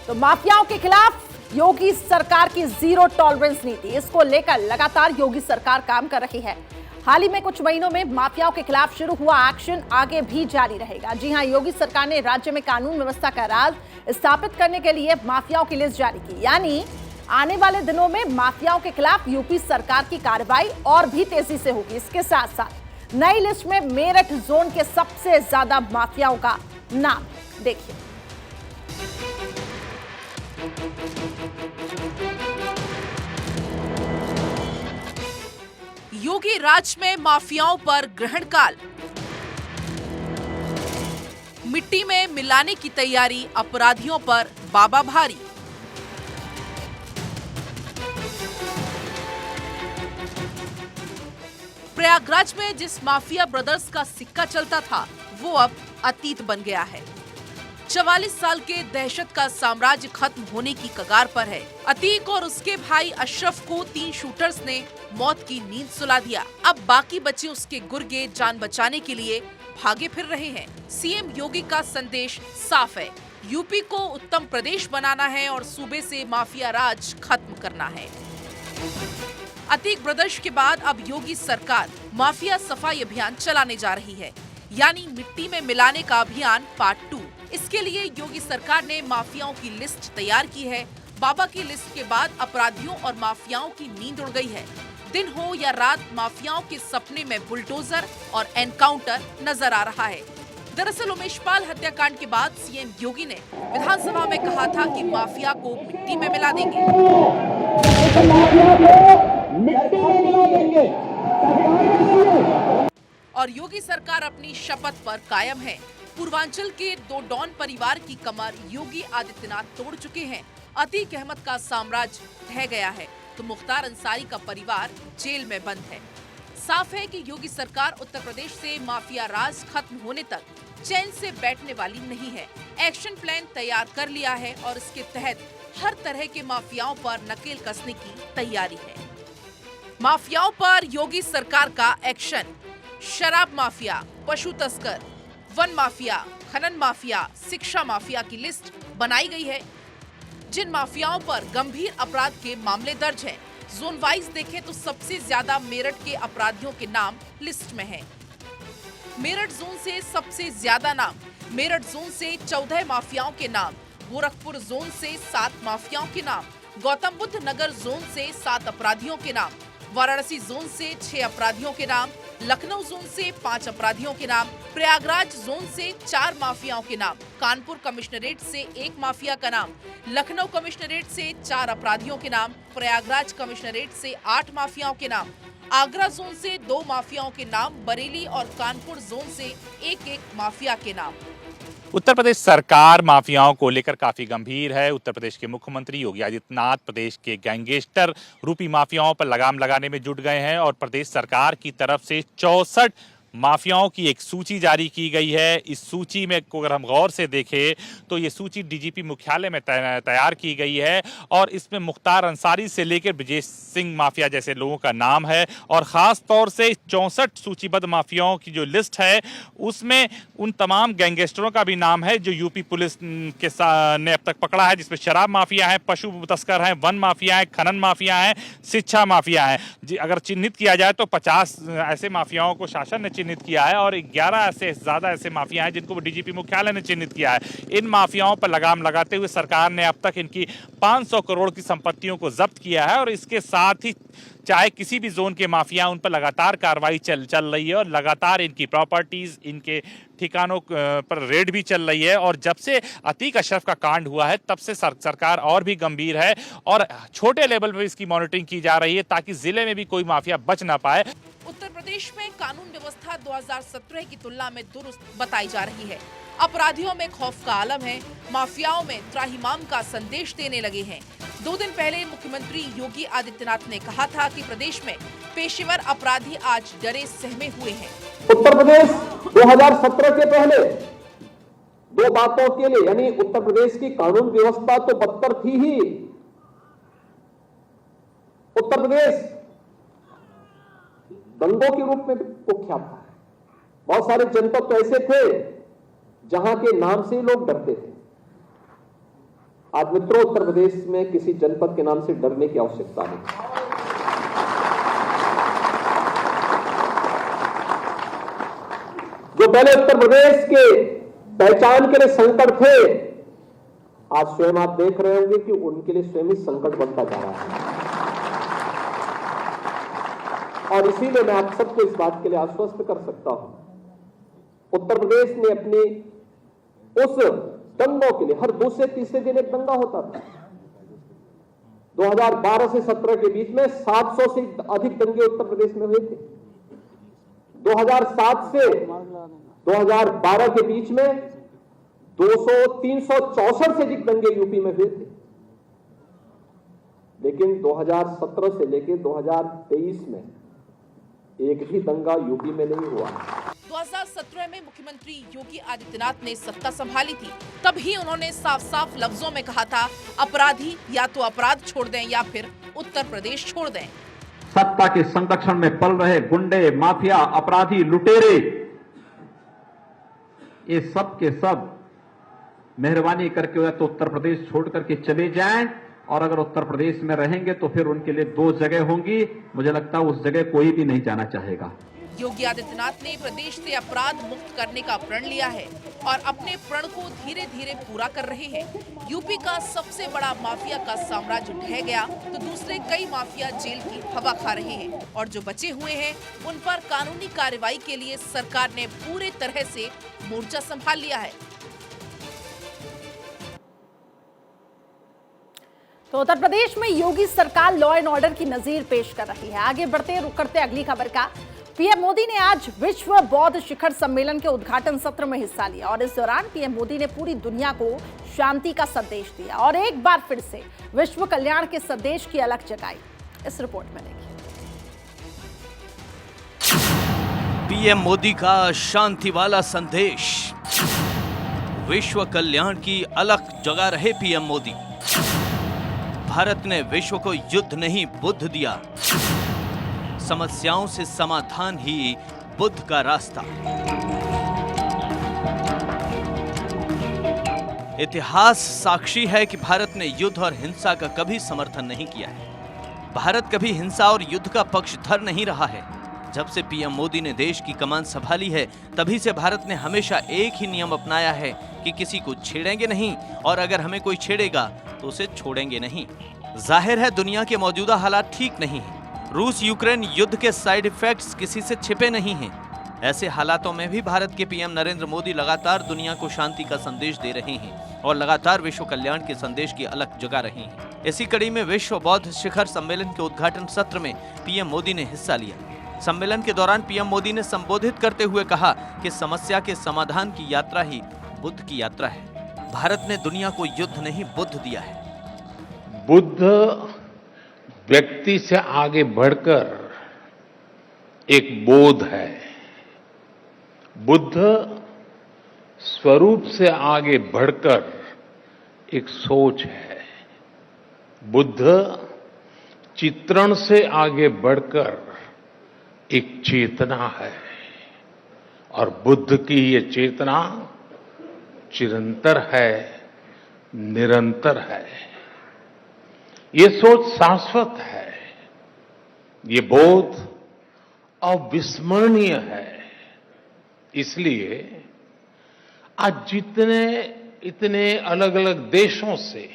तो माफियाओं के खिलाफ योगी सरकार की जीरो टॉलरेंस नीति, इसको लेकर लगातार योगी सरकार काम कर रही है। हाल ही में कुछ महीनों में माफियाओं के खिलाफ शुरू हुआ एक्शन आगे भी जारी रहेगा। जी हां, योगी सरकार ने राज्य में कानून व्यवस्था का राज स्थापित करने के लिए माफियाओं की लिस्ट जारी की। यानी आने वाले दिनों में माफियाओं के खिलाफ यूपी सरकार की कार्रवाई और भी तेजी से होगी। इसके साथ साथ नई लिस्ट में मेरठ जोन के सबसे ज्यादा माफियाओं का नाम देखिए। योगी राज में माफियाओं पर ग्रहण काल, मिट्टी में मिलाने की तैयारी, अपराधियों पर बाबा भारी। प्रयागराज में जिस माफिया ब्रदर्स का सिक्का चलता था वो अब अतीत बन गया है। 44 साल के दहशत का साम्राज्य खत्म होने की कगार पर है। अतीक और उसके भाई अशरफ को 3 शूटर्स ने मौत की नींद सुला दिया। अब बाकी बचे उसके गुर्गे जान बचाने के लिए भागे फिर रहे हैं। सीएम योगी का संदेश साफ है, यूपी को उत्तम प्रदेश बनाना है और सूबे से माफिया राज खत्म करना है। अतीक ब्रदर्स के बाद अब योगी सरकार माफिया सफाई अभियान चलाने जा रही है, यानी मिट्टी में मिलाने का अभियान पार्ट 2। इसके लिए योगी सरकार ने माफियाओं की लिस्ट तैयार की है। बाबा की लिस्ट के बाद अपराधियों और माफियाओं की नींद उड़ गई है। दिन हो या रात, माफियाओं के सपने में बुलडोजर और एनकाउंटर नजर आ रहा है। दरअसल उमेशपाल हत्याकांड के बाद सीएम योगी ने विधानसभा में कहा था कि माफिया को मिट्टी में मिला देंगे। और योगी सरकार अपनी शपथ पर कायम है। पूर्वांचल के 2 डॉन परिवार की कमर योगी आदित्यनाथ तोड़ चुके हैं। अतीक अहमद का साम्राज्य ढह गया है तो मुख्तार अंसारी का परिवार जेल में बंद है। साफ है कि योगी सरकार उत्तर प्रदेश से माफिया राज खत्म होने तक चैन से बैठने वाली नहीं है। एक्शन प्लान तैयार कर लिया है और इसके तहत हर तरह के माफियाओं पर नकेल कसने की तैयारी है। माफियाओं पर योगी सरकार का एक्शन। शराब माफिया, पशु तस्कर, वन माफिया, खनन माफिया, शिक्षा माफिया की लिस्ट बनाई गई है। जिन माफियाओं पर गंभीर अपराध के मामले दर्ज हैं, जोन वाइज देखें तो सबसे ज्यादा मेरठ के अपराधियों के नाम लिस्ट में हैं। मेरठ जोन से सबसे ज्यादा नाम, मेरठ जोन से 14 माफियाओं के नाम, गोरखपुर जोन से 7 माफियाओं के नाम, गौतम बुद्ध नगर जोन से 7 अपराधियों के नाम, वाराणसी जोन से 6 अपराधियों के नाम, लखनऊ जोन से 5 अपराधियों के नाम, प्रयागराज जोन से 4 माफियाओं के नाम, कानपुर कमिश्नरेट से 1 माफिया का नाम, लखनऊ कमिश्नरेट से 4 अपराधियों के नाम, प्रयागराज कमिश्नरेट से 8 माफियाओं के नाम, आगरा जोन से 2 माफियाओं के नाम, बरेली और कानपुर जोन से 1-1 माफिया के नाम। उत्तर प्रदेश सरकार माफियाओं को लेकर काफी गंभीर है। उत्तर प्रदेश के मुख्यमंत्री योगी आदित्यनाथ प्रदेश के गैंगस्टर रूपी माफियाओं पर लगाम लगाने में जुट गए हैं और प्रदेश सरकार की तरफ से 64 माफियाओं की एक सूची जारी की गई है। इस सूची में अगर हम गौर से देखें तो ये सूची डीजीपी मुख्यालय में तैयार की गई है और इसमें मुख्तार अंसारी से लेकर ब्रजेश सिंह माफिया जैसे लोगों का नाम है और ख़ास तौर से 64 सूचीबद्ध माफियाओं की जो लिस्ट है उसमें उन तमाम गैंगस्टरों का भी नाम है जो यूपी पुलिस के ने अब तक पकड़ा है, जिसमें शराब माफिया है, पशु तस्कर हैं, वन माफिया है, खनन माफिया है, शिक्षा माफिया है। अगर चिन्हित किया जाए तो 50 ऐसे माफियाओं को शासन ने चिन्हित किया है और 11 से ज्यादा ऐसे माफिया हैं जिनको डीजीपी मुख्यालय ने चिन्हित किया है। इन माफियाओं पर लगाम लगाते हुए सरकार ने अब तक इनकी 500 करोड़ की संपत्तियों को जब्त किया है और इसके साथ ही चाहे किसी भी जोन के माफिया उन पर लगातार कार्रवाई चल रही है और लगातार इनकी प्रॉपर्टीज, इनके ठिकानों पर रेड भी चल रही है। और जब से अतीक अशरफ का कांड हुआ है तब से सरकार और भी गंभीर है और छोटे लेवल पर इसकी मॉनिटरिंग की जा रही है ताकि जिले में भी कोई माफिया बच ना पाए। उत्तर प्रदेश में कानून व्यवस्था 2017 की तुलना में दुरुस्त बताई जा रही है। अपराधियों में खौफ का आलम है, माफियाओं में त्राहिमाम का संदेश देने लगे हैं। 2 दिन पहले मुख्यमंत्री योगी आदित्यनाथ ने कहा था कि प्रदेश में पेशेवर अपराधी आज डरे सहमे हुए हैं। उत्तर प्रदेश 2017 के पहले 2 बातों के लिए, यानी उत्तर प्रदेश की कानून व्यवस्था तो बदतर थी ही। उत्तर प्रदेश दंगों के रूप में कुख्यात था। बहुत सारे जनपद तो ऐसे थे जहां के नाम से लोग डरते थे। आज मित्रों, उत्तर प्रदेश में किसी जनपद के नाम से डरने की आवश्यकता नहीं। जो पहले उत्तर प्रदेश के पहचान के लिए संकट थे, आज स्वयं आप देख रहे होंगे कि उनके लिए स्वयं ही संकट बनता जा रहा है। और इसीलिए मैं आप सबको इस बात के लिए आश्वस्त कर सकता हूं, उत्तर प्रदेश ने अपनी उस दंगों के लिए, हर दूसरे तीसरे दिन एक दंगा होता था। 2012 से 17 के बीच में 700 से अधिक दंगे उत्तर प्रदेश में हुए थे। 2007 से 2012 के बीच में 364 से अधिक दंगे यूपी में हुए थे। लेकिन 2017 से लेकर 2023 में एक भी दंगा यूपी में नहीं हुआ। 2017 में मुख्यमंत्री योगी आदित्यनाथ ने सत्ता संभाली थी, तभी उन्होंने साफ साफ लफ्जों में कहा था, अपराधी या तो अपराध छोड़ दें या फिर उत्तर प्रदेश छोड़ दें। सत्ता के संरक्षण में पल रहे गुंडे, माफिया, अपराधी, लुटेरे, ये सब के सब मेहरबानी करके या तो उत्तर प्रदेश छोड़ करके चले जाएं, और अगर उत्तर प्रदेश में रहेंगे तो फिर उनके लिए 2 जगह होंगी। मुझे लगता है उस जगह कोई भी नहीं जाना चाहेगा। योगी आदित्यनाथ ने प्रदेश से अपराध मुक्त करने का प्रण लिया है और अपने प्रण को धीरे धीरे पूरा कर रहे हैं। यूपी का सबसे बड़ा माफिया का साम्राज्य ढह गया तो दूसरे कई माफिया जेल की हवा खा रहे हैं, और जो बचे हुए हैं उन पर कानूनी कार्रवाई के लिए सरकार ने पूरे तरह से मोर्चा संभाल लिया है। तो उत्तर प्रदेश में योगी सरकार लॉ एंड ऑर्डर की नजीर पेश कर रही है। आगे बढ़ते रुक करते अगली खबर का। पीएम मोदी ने आज विश्व बौद्ध शिखर सम्मेलन के उद्घाटन सत्र में हिस्सा लिया और इस दौरान पीएम मोदी ने पूरी दुनिया को शांति का संदेश दिया और एक बार फिर से विश्व कल्याण के संदेश की अलख जगाई। इस रिपोर्ट में देखिए। पीएम मोदी का शांति वाला संदेश, विश्व कल्याण की अलख जगा रहे पीएम मोदी। भारत ने विश्व को युद्ध नहीं बुद्ध दिया, समस्याओं से समाधान ही बुद्ध का रास्ता। इतिहास साक्षी है कि भारत ने युद्ध और हिंसा का कभी समर्थन नहीं किया है। भारत कभी हिंसा और युद्ध का पक्षधर नहीं रहा है। जब से पीएम मोदी ने देश की कमान संभाली है, तभी से भारत ने हमेशा एक ही नियम अपनाया है कि किसी को छेड़ेंगे नहीं, और अगर हमें कोई छेड़ेगा तो उसे छोड़ेंगे नहीं। जाहिर है दुनिया के मौजूदा हालात ठीक नहीं हैं। रूस यूक्रेन युद्ध के साइड इफेक्ट्स किसी से छिपे नहीं हैं। ऐसे हालातों में भी भारत के पीएम नरेंद्र मोदी लगातार दुनिया को शांति का संदेश दे रहे हैं और लगातार विश्व कल्याण के संदेश की अलख जगा रहे हैं। इसी कड़ी में विश्व बौद्ध शिखर सम्मेलन के उद्घाटन सत्र में पीएम मोदी ने हिस्सा लिया। सम्मेलन के दौरान पीएम मोदी ने संबोधित करते हुए कहा कि समस्या के समाधान की यात्रा ही बुद्ध की यात्रा है। भारत ने दुनिया को युद्ध नहीं बुद्ध दिया है। बुद्ध व्यक्ति से आगे बढ़कर एक बोध है। बुद्ध स्वरूप से आगे बढ़कर एक सोच है। बुद्ध चित्रण से आगे बढ़कर एक चेतना है, और बुद्ध की ये चेतना चिरंतर है, निरंतर है। ये सोच शाश्वत है। ये बोध अविस्मरणीय है। इसलिए आज इतने अलग अलग देशों से,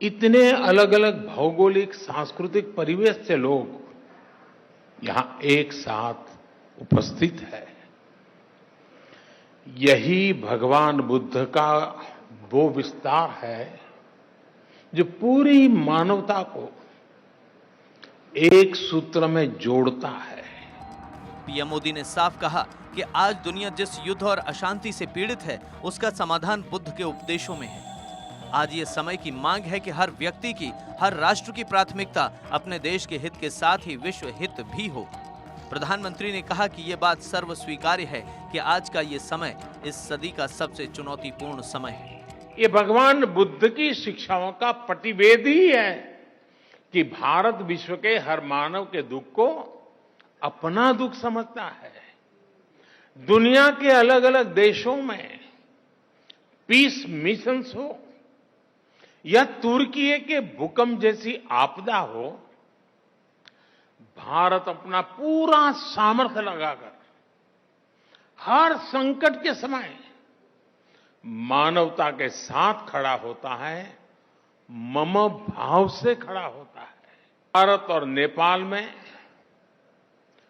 इतने अलग अलग भौगोलिक सांस्कृतिक परिवेश से लोग यहां एक साथ उपस्थित है, यही भगवान बुद्ध का वो विस्तार है जो पूरी मानवता को एक सूत्र में जोड़ता है। पीएम मोदी ने साफ कहा कि आज दुनिया जिस युद्ध और अशांति से पीड़ित है, उसका समाधान बुद्ध के उपदेशों में है। आज ये समय की मांग है कि हर व्यक्ति की, हर राष्ट्र की प्राथमिकता अपने देश के हित के साथ ही विश्व हित भी हो। प्रधानमंत्री ने कहा कि ये बात सर्व स्वीकार्य है कि आज का ये समय इस सदी का सबसे चुनौतीपूर्ण समय है। ये भगवान बुद्ध की शिक्षाओं का प्रतिवेद ही है कि भारत विश्व के हर मानव के दुख को अपना दुख समझता है। दुनिया के अलग अलग देशों में पीस मिशंस हो या तुर्की के भूकंप जैसी आपदा हो, भारत अपना पूरा सामर्थ्य लगाकर हर संकट के समय मानवता के साथ खड़ा होता है, मम भाव से खड़ा होता है। भारत और नेपाल में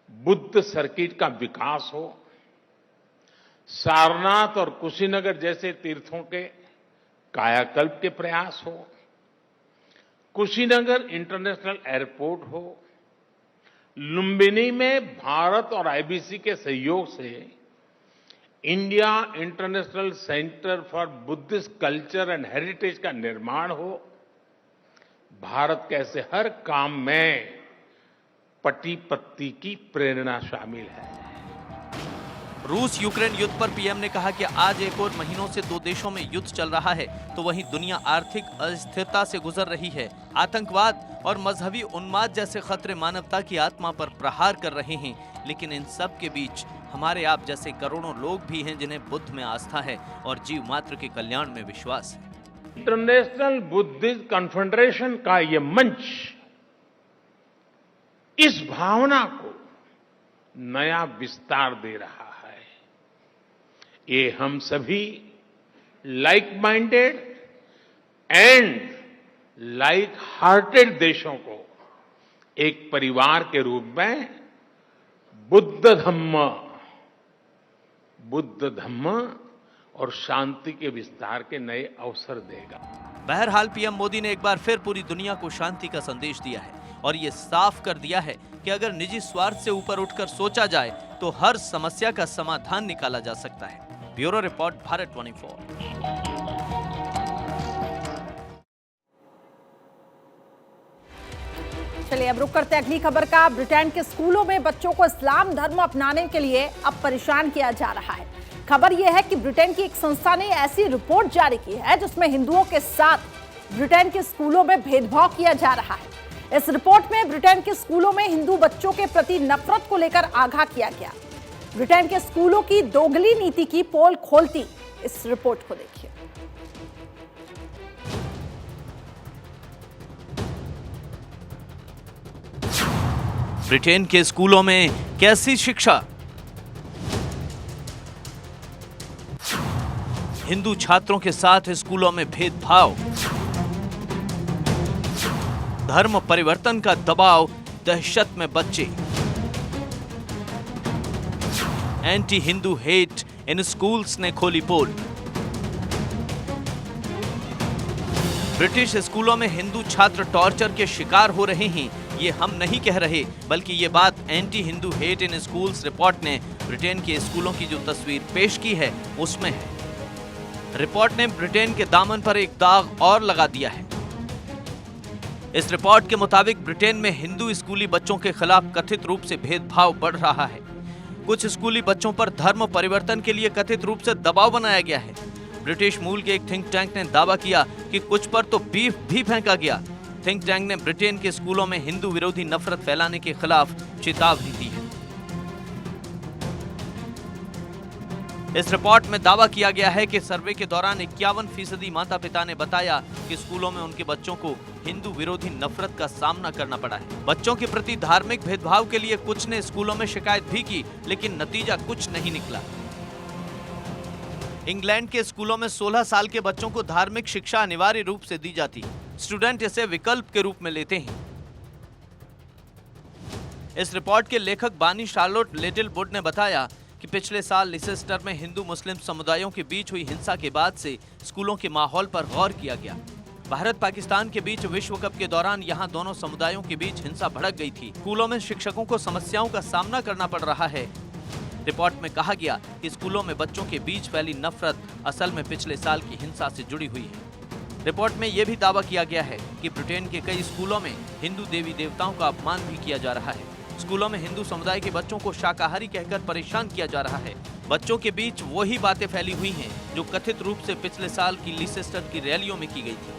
बुद्ध सर्किट का विकास हो, सारनाथ और कुशीनगर जैसे तीर्थों के कायाकल्प के प्रयास हो, कुशीनगर इंटरनेशनल एयरपोर्ट हो, लुम्बिनी में भारत और आईबीसी के सहयोग से India international centre for Buddhist culture and heritage का निर्माण हो, भारत के ऐसे हर काम में पति पत्नी की प्रेरणा शामिल है। रूस यूक्रेन युद्ध पर पीएम ने कहा कि आज एक और महीनों से दो देशों में युद्ध चल रहा है, तो वहीं दुनिया आर्थिक अस्थिरता से गुजर रही है। आतंकवाद और मजहबी उन्माद जैसे खतरे मानवता की आत्मा पर प्रहार कर रहे हैं, लेकिन इन सब के बीच हमारे आप जैसे करोड़ों लोग भी हैं जिन्हें बुद्ध में आस्था है और जीव मात्र के कल्याण में विश्वास है। इंटरनेशनल बुद्धिस्ट कॉन्फेडरेशन का ये मंच इस भावना को नया विस्तार दे रहा है। ये हम सभी like minded and like hearted देशों को एक परिवार के रूप में बुद्ध धम्म और शांति के विस्तार के नए अवसर देगा। बहरहाल पीएम मोदी ने एक बार फिर पूरी दुनिया को शांति का संदेश दिया है और ये साफ कर दिया है कि अगर निजी स्वार्थ से ऊपर उठकर सोचा जाए तो हर समस्या का समाधान निकाला जा सकता है। Bureau report, Bharat 24। चलिए अब रुक करते हैं अगली खबर का। ब्रिटेन के स्कूलों में बच्चों को इस्लाम धर्म अपनाने के लिए अब परेशान किया जा रहा है। खबर यह है कि ब्रिटेन की एक संस्था ने ऐसी रिपोर्ट जारी की है जिसमें हिंदुओं के साथ ब्रिटेन के स्कूलों में भेदभाव किया जा रहा है। इस रिपोर्ट में ब्रिटेन के स्कूलों में हिंदू बच्चों के प्रति नफरत को लेकर आगाह किया गया। ब्रिटेन के स्कूलों की दोगली नीति की पोल खोलती इस रिपोर्ट को देखिए। ब्रिटेन के स्कूलों में कैसी शिक्षा? हिंदू छात्रों के साथ स्कूलों में भेदभाव, धर्म परिवर्तन का दबाव, दहशत में बच्चे, anti Hindu hate in schools ने खोली पोल। ब्रिटिश स्कूलों में हिंदू छात्र टॉर्चर के शिकार हो रहे हैं, ये हम नहीं कह रहे, बल्कि ये बात anti Hindu hate in schools report ने ब्रिटेन के स्कूलों की जो तस्वीर पेश की है उसमें है। रिपोर्ट ने ब्रिटेन के दामन पर एक दाग और लगा दिया है। इस रिपोर्ट के मुताबिक ब्रिटेन में हिंदू स्कूली बच्चों के खिलाफ कथित रूप से भेदभाव बढ़ रहा है। कुछ स्कूली बच्चों पर धर्म परिवर्तन के लिए कथित रूप से दबाव बनाया गया है। ब्रिटिश मूल के एक थिंक टैंक ने दावा किया कि कुछ पर तो बीफ भी फेंका गया। थिंक टैंक ने ब्रिटेन के स्कूलों में हिंदू विरोधी नफरत फैलाने के खिलाफ चेतावनी दी है। इस रिपोर्ट में दावा किया गया है कि सर्वे के दौरान 51% माता पिता ने बताया कि स्कूलों में उनके बच्चों को हिंदू विरोधी नफरत का सामना करना पड़ा है। बच्चों के प्रति धार्मिक भेदभाव के लिए कुछ ने स्कूलों में शिकायत भी की, लेकिन नतीजा कुछ नहीं निकला। इंग्लैंड के स्कूलों में 16 साल के बच्चों को धार्मिक शिक्षा अनिवार्य रूप से दी जाती है। स्टूडेंट इसे विकल्प के रूप में लेते हैं। इस रिपोर्ट के लेखक बानी शार्लोट लिटिलवुड ने बताया कि पिछले साल लिसेस्टर में हिंदू मुस्लिम समुदायों के बीच हुई हिंसा के बाद से स्कूलों के माहौल पर गौर किया गया। भारत पाकिस्तान के बीच विश्व कप के दौरान यहां दोनों समुदायों के बीच हिंसा भड़क गई थी। स्कूलों में शिक्षकों को समस्याओं का सामना करना पड़ रहा है। रिपोर्ट में कहा गया कि स्कूलों में बच्चों के बीच फैली नफरत असल में पिछले साल की हिंसा से जुड़ी हुई है। रिपोर्ट में यह भी दावा किया गया है कि ब्रिटेन के कई स्कूलों में हिंदू देवी देवताओं का अपमान भी किया जा रहा है। स्कूलों में हिंदू समुदाय के बच्चों को शाकाहारी कहकर परेशान किया जा रहा है। बच्चों के बीच वही बातें फैली हुई हैं जो कथित रूप से पिछले साल की लिसेस्टर की रैलियों में की गई थी।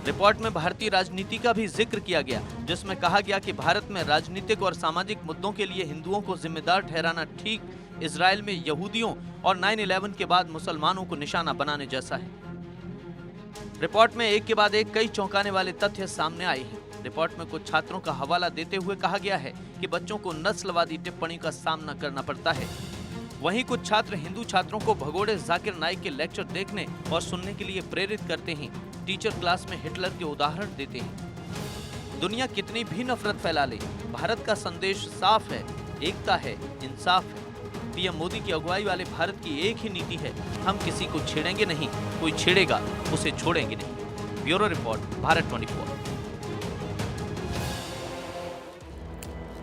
रिपोर्ट में भारतीय राजनीति का भी जिक्र किया गया, जिसमें कहा गया कि भारत में राजनीतिक और सामाजिक मुद्दों के लिए हिंदुओं को जिम्मेदार ठहराना ठीक इजराइल में यहूदियों और 9/11 के बाद मुसलमानों को निशाना बनाने जैसा है। रिपोर्ट में एक के बाद एक कई चौंकाने वाले तथ्य सामने आए हैं। रिपोर्ट में कुछ छात्रों का हवाला देते हुए कहा गया है कि बच्चों को नस्लवादी टिप्पणी का सामना करना पड़ता है। वहीं कुछ छात्र हिंदू छात्रों को भगोड़े जाकिर नाइक के लेक्चर देखने और सुनने के लिए प्रेरित करते हैं। टीचर क्लास में हिटलर के उदाहरण देते हैं। दुनिया कितनी भी नफरत फैला ले, भारत का संदेश साफ है, एकता है, इंसाफ है। पीएम मोदी की अगुवाई वाले भारत की एक ही नीति है, हम किसी को छेड़ेंगे नहीं, कोई छेड़ेगा उसे छोड़ेंगे नहीं। Bureau report, Bharat 24।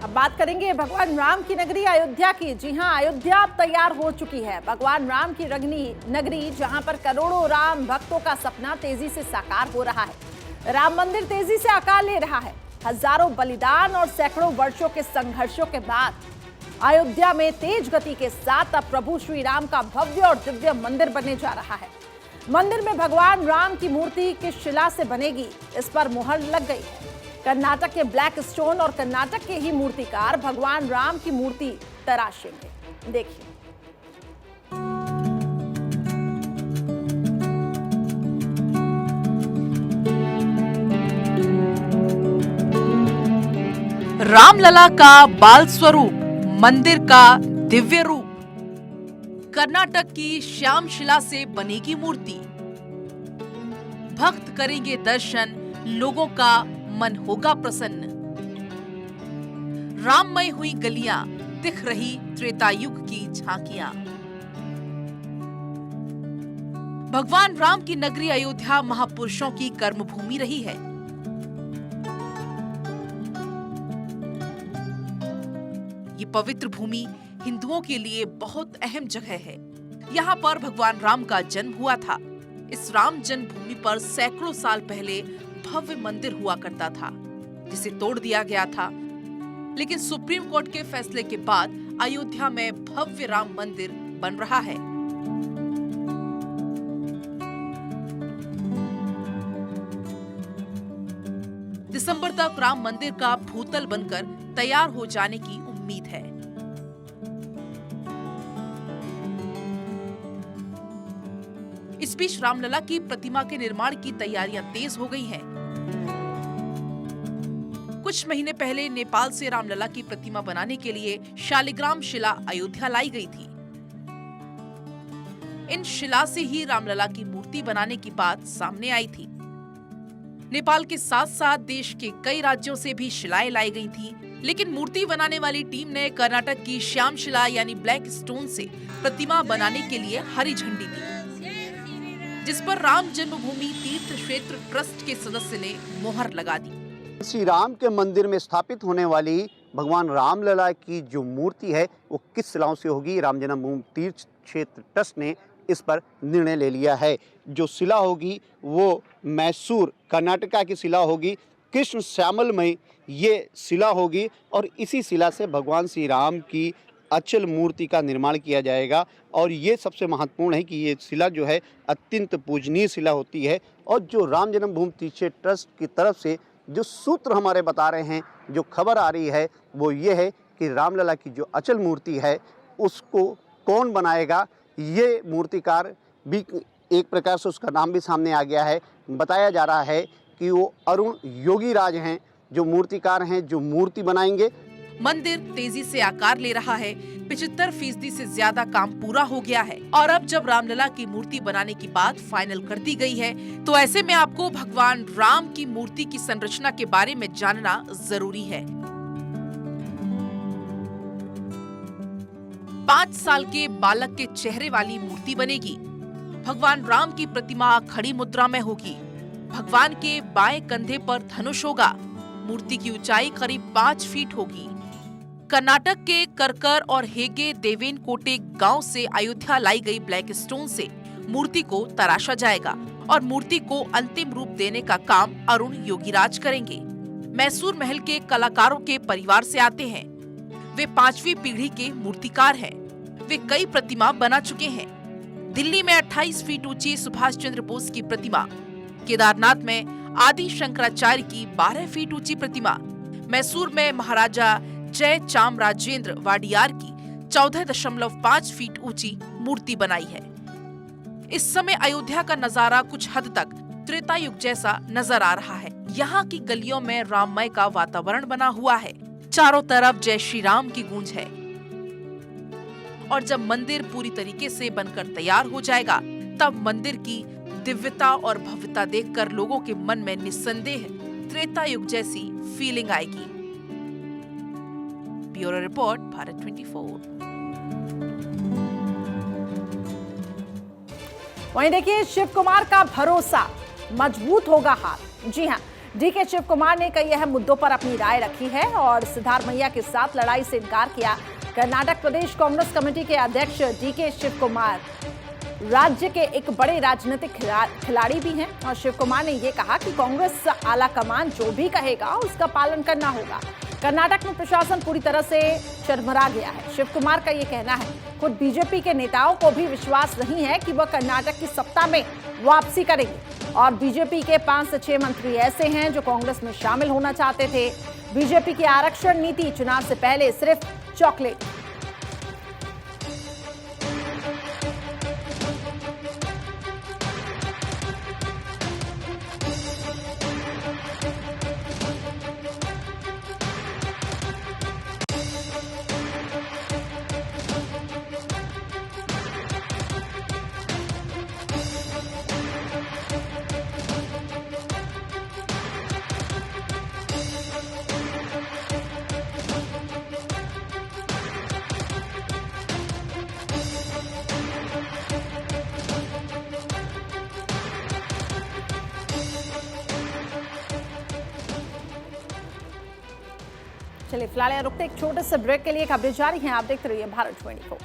अब बात करेंगे भगवान राम की नगरी अयोध्या की। जी हां, अयोध्या अब तैयार हो चुकी है। भगवान राम की नगरी जहां पर करोड़ों राम भक्तों का सपना तेजी से साकार हो रहा है। राम मंदिर तेजी से आकार ले रहा है। हजारों बलिदान और सैकड़ों वर्षों के संघर्षों के बाद अयोध्या में तेज गति के साथ अब प्रभु श्री राम का भव्य और दिव्य मंदिर बनने जा रहा है। मंदिर में भगवान राम की मूर्ति किस शिला से बनेगी, इस पर मुहर लग गई है। कर्नाटक के ब्लैक स्टोन और कर्नाटक के ही मूर्तिकार भगवान राम की मूर्ति तराशेंगे। देखिए। रामलला का बाल स्वरूप, मंदिर का दिव्य रूप। कर्नाटक की श्याम शिला से बनेगी मूर्ति। भक्त करेंगे दर्शन, लोगों का मन होगा प्रसन्न। राममय हुई गलियां, दिख रही त्रेतायुग की झांकियां। भगवान राम की नगरी अयोध्या महापुरुषों की कर्मभूमि रही है। ये पवित्र भूमि हिंदुओं के लिए बहुत अहम जगह है। यहाँ पर भगवान राम का जन्म हुआ था। इस राम जन्मभूमि पर सैकड़ों साल पहले भव्य मंदिर हुआ करता था, जिसे तोड़ दिया गया था। लेकिन सुप्रीम कोर्ट के फैसले के बाद अयोध्या में भव्य राम मंदिर बन रहा है। दिसंबर तक राम मंदिर का भूतल बनकर तैयार हो जाने की उम्मीद है। इस बीच रामलला की प्रतिमा के निर्माण की तैयारियां तेज हो गई हैं। कुछ महीने पहले नेपाल से रामलला की प्रतिमा बनाने के लिए शालिग्राम शिला अयोध्या लाई गई थी। इन शिला से ही रामलला की मूर्ति बनाने की बात सामने आई थी। नेपाल के साथ साथ देश के कई राज्यों से भी शिलाएं लाई गई थी, लेकिन मूर्ति बनाने वाली टीम ने कर्नाटक की श्याम शिला यानी ब्लैक स्टोन से प्रतिमा बनाने के लिए हरी झंडी दी, जिस पर राम जन्मभूमि तीर्थ क्षेत्र ट्रस्ट के सदस्य ने मोहर लगा दी। श्री राम के मंदिर में स्थापित होने वाली भगवान रामलला की जो मूर्ति है वो किस शिलाओं से होगी, राम जन्मभूमि तीर्थ क्षेत्र ट्रस्ट ने इस पर निर्णय ले लिया है। जो शिला होगी वो मैसूर कर्नाटका की शिला होगी, कृष्ण श्यामलमय ये शिला होगी और इसी शिला से भगवान श्री राम की अचल मूर्ति का निर्माण किया जाएगा। और ये सबसे महत्वपूर्ण है कि ये शिला जो है अत्यंत पूजनीय शिला होती है। और जो राम जन्मभूमि तीर्थ ट्रस्ट की तरफ से जो सूत्र हमारे बता रहे हैं, जो खबर आ रही है वो ये है कि रामलला की जो अचल मूर्ति है उसको कौन बनाएगा, ये मूर्तिकार भी एक प्रकार से उसका नाम भी सामने आ गया है। बताया जा रहा है कि वो अरुण योगीराज हैं जो मूर्तिकार हैं, जो मूर्ति बनाएंगे। मंदिर तेजी से आकार ले रहा है। 75% से ज्यादा काम पूरा हो गया है और अब जब रामलला की मूर्ति बनाने की बात फाइनल कर दी गई है, तो ऐसे में आपको भगवान राम की मूर्ति की संरचना के बारे में जानना जरूरी है। 5 साल के बालक के चेहरे वाली मूर्ति बनेगी। भगवान राम की प्रतिमा खड़ी मुद्रा में होगी। भगवान के बाएं कंधे पर धनुष होगा। मूर्ति की ऊंचाई करीब 5 फीट होगी। कर्नाटक के करकर और हेगे देवेनकोटे गांव से अयोध्या लाई गई ब्लैक स्टोन से मूर्ति को तराशा जाएगा और मूर्ति को अंतिम रूप देने का काम अरुण योगीराज करेंगे। मैसूर महल के कलाकारों के परिवार से आते हैं। वे 5वीं पीढ़ी के मूर्तिकार हैं। वे कई प्रतिमा बना चुके हैं। दिल्ली में 28 फीट ऊंची सुभाष चंद्र बोस की प्रतिमा, केदारनाथ में आदि शंकराचार्य की 12 फीट ऊंची प्रतिमा, मैसूर में महाराजा जय चामराजेंद्र वाडियार की 14.5 फीट ऊंची मूर्ति बनाई है। इस समय अयोध्या का नजारा कुछ हद तक त्रेता युग जैसा नजर आ रहा है। यहाँ की गलियों में राममय का वातावरण बना हुआ है। चारों तरफ जय श्री राम की गूंज है। और जब मंदिर पूरी तरीके से बनकर तैयार हो जाएगा, तब मंदिर की दिव्यता और भव्यता देखकर लोगों के मन में निस्संदेह त्रेता युग जैसी फीलिंग आएगी। Bureau report, Bharat 24। वहीं देखिए, शिव कुमार का भरोसा, मजबूत होगा हाथ। जी हां, डीके शिव कुमार ने कई अहम मुद्दों पर अपनी राय रखी है और सिद्धारमैया के साथ लड़ाई से इनकार किया। कर्नाटक प्रदेश कांग्रेस कमेटी के अध्यक्ष डीके शिव कुमार राज्य के एक बड़े राजनीतिक खिलाड़ी भी हैं और शिव कुमार ने यह कहा कि कांग्रेस आला कमान जो भी कहेगा उसका पालन करना होगा। कर्नाटक में प्रशासन पूरी तरह से चरमरा गया है। शिव कुमार का ये कहना है, खुद बीजेपी के नेताओं को भी विश्वास नहीं है कि वह कर्नाटक की सत्ता में वापसी करेंगे और बीजेपी के 5 से 6 मंत्री ऐसे हैं जो कांग्रेस में शामिल होना चाहते थे। बीजेपी की आरक्षण नीति चुनाव से पहले सिर्फ चॉकलेट। चलिए फिलहाल यहाँ रुकते एक छोटे से ब्रेक के लिए। खबरें जारी हैं, आप देखते रहिए भारत 24।